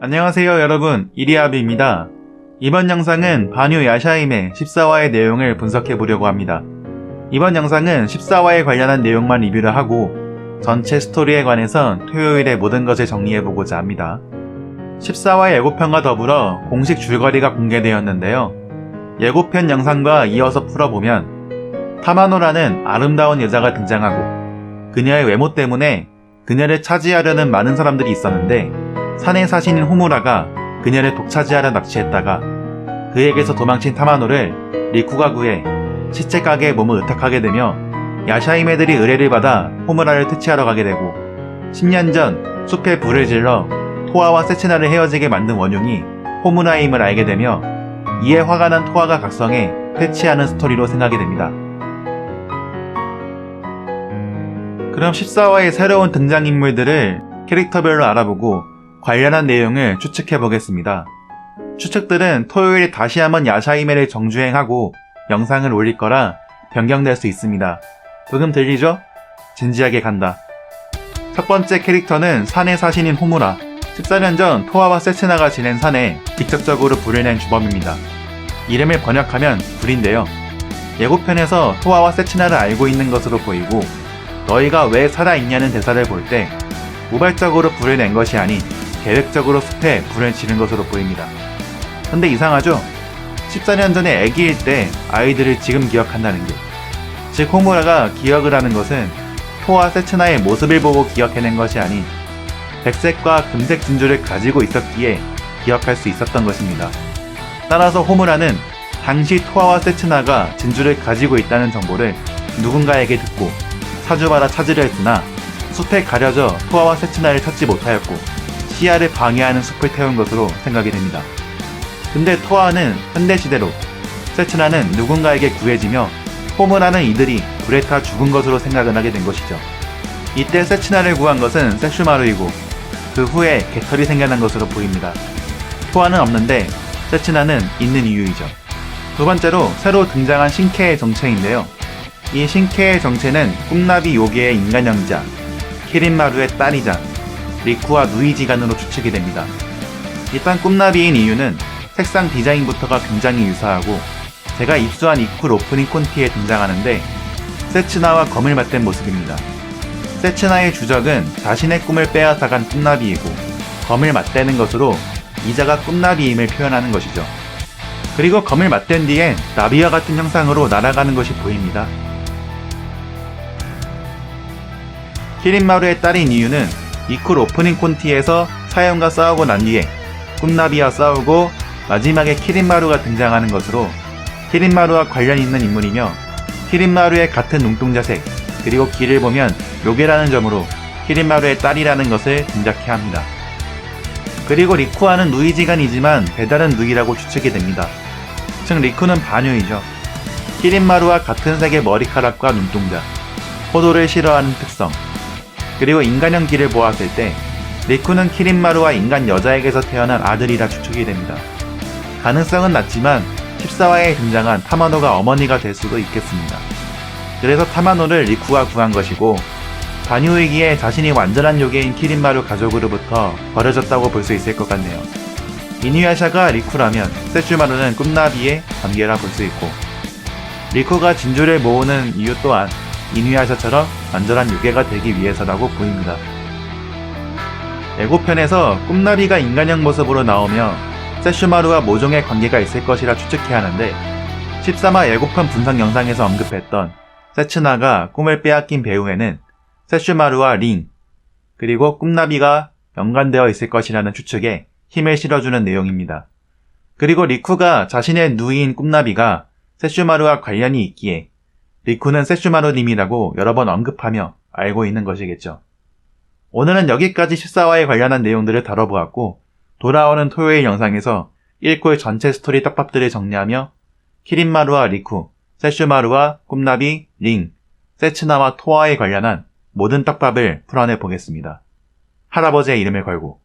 안녕하세요 여러분, 이리아비입니다. 이번 영상은 반유 야샤임의 14화의 내용을 분석해보려고 합니다. 이번 영상은 14화에 관련한 내용만 리뷰를 하고 전체 스토리에 관해선 토요일에 모든 것을 정리해보고자 합니다. 14화의 예고편과 더불어 공식 줄거리가 공개되었는데요. 예고편 영상과 이어서 풀어보면 타마노라는 아름다운 여자가 등장하고 그녀의 외모 때문에 그녀를 차지하려는 많은 사람들이 있었는데 산의 사신인 호무라가 그녀를 독차지하려 납치했다가 그에게서 도망친 타마노를 리쿠가 구해 시체 가게에 몸을 의탁하게 되며 야샤임 애들이 의뢰를 받아 호무라를 퇴치하러 가게 되고 10년 전 숲에 불을 질러 토아와 세츠나를 헤어지게 만든 원흉이 호무라임을 알게 되며 이에 화가 난 토아가 각성해 퇴치하는 스토리로 생각이 됩니다. 그럼 14화의 새로운 등장인물들을 캐릭터별로 알아보고 관련한 내용을 추측해보겠습니다. 추측들은 토요일에 다시 한번 야샤이메를 정주행하고 영상을 올릴 거라 변경될 수 있습니다. 부금 들리죠? 진지하게 간다. 첫 번째 캐릭터는 산의 사신인 호무라. 14년 전 토아와 세츠나가 지낸 산에 직접적으로 불을 낸 주범입니다. 이름을 번역하면 불인데요. 예고편에서 토아와 세츠나를 알고 있는 것으로 보이고 너희가 왜 살아있냐는 대사를 볼 때 우발적으로 불을 낸 것이 아닌 계획적으로 숲에 불을 지른 것으로 보입니다. 근데 이상하죠? 14년 전에 아기일 때 아이들을 지금 기억한다는 게, 즉 호무라가 기억을 하는 것은 토와 세츠나의 모습을 보고 기억해낸 것이 아닌 백색과 금색 진주를 가지고 있었기에 기억할 수 있었던 것입니다. 따라서 호무라는 당시 토아와 세츠나가 진주를 가지고 있다는 정보를 누군가에게 듣고 사주바라 찾으려 했으나 숲에 가려져 토아와 세츠나를 찾지 못하였고 시야를 방해하는 숲을 태운 것으로 생각이 됩니다. 근데 토아는 현대시대로, 세츠나는 누군가에게 구해지며 호무라는 이들이 불에 타 죽은 것으로 생각을 하게 된 것이죠. 이때 세츠나를 구한 것은 세슈마루이고 그 후에 개털이 생겨난 것으로 보입니다. 토아는 없는데 세츠나는 있는 이유이죠. 두 번째로 새로 등장한 신케의 정체인데요. 이 신케의 정체는 꿈나비 요괴의 인간형이자 키린마루의 딸이자 리쿠와 누이지간으로 추측이 됩니다. 일단 꿈나비인 이유는 색상 디자인부터가 굉장히 유사하고 제가 입수한 이쿨 오프닝 콘티에 등장하는데 세츠나와 검을 맞댄 모습입니다. 세츠나의 주적은 자신의 꿈을 빼앗아간 꿈나비이고 검을 맞대는 것으로 이자가 꿈나비임을 표현하는 것이죠. 그리고 검을 맞댄 뒤엔 나비와 같은 형상으로 날아가는 것이 보입니다. 키린마루의 딸인 이유는 이쿨 오프닝 콘티에서 사연과 싸우고 난 뒤에 꿈나비와 싸우고 마지막에 키린마루가 등장하는 것으로 키린마루와 관련 있는 인물이며 키린마루의 같은 눈동자색 그리고 귀를 보면 요괴라는 점으로 키린마루의 딸이라는 것을 짐작해 합니다. 그리고 리쿠와는 누이지간이지만 배다른 누이라고 추측이 됩니다. 즉 리쿠는 반유이죠. 키린마루와 같은 색의 머리카락과 눈동자, 포도를 싫어하는 특성, 그리고 인간형 귀를 보았을 때 리쿠는 키린마루와 인간 여자에게서 태어난 아들이라 추측이 됩니다. 가능성은 낮지만 14화에 등장한 타마노가 어머니가 될 수도 있겠습니다. 그래서 타마노를 리쿠가 구한 것이고 반유이기에 자신이 완전한 요괴인 키린마루 가족으로부터 버려졌다고 볼 수 있을 것 같네요. 이누야샤가 리쿠라면 세슈마루는 꿈나비의 관계라 볼 수 있고 리쿠가 진주를 모으는 이유 또한 이누야샤처럼 완전한 요괴가 되기 위해서라고 보입니다. 예고편에서 꿈나비가 인간형 모습으로 나오며 세슈마루와 모종의 관계가 있을 것이라 추측해 하는데 13화 예고편 분석 영상에서 언급했던 세츠나가 꿈을 빼앗긴 배후에는 세슈마루와 링 그리고 꿈나비가 연관되어 있을 것이라는 추측에 힘을 실어주는 내용입니다. 그리고 리쿠가 자신의 누이인 꿈나비가 세슈마루와 관련이 있기에 리쿠는 세슈마루님이라고 여러 번 언급하며 알고 있는 것이겠죠. 오늘은 여기까지 14화에 관련한 내용들을 다뤄보았고 돌아오는 토요일 영상에서 1콜 전체 스토리 떡밥들을 정리하며 키린마루와 리쿠, 세슈마루와 꿈나비, 링, 세츠나와 토아에 관련한 모든 떡밥을 풀어내 보겠습니다. 할아버지의 이름을 걸고.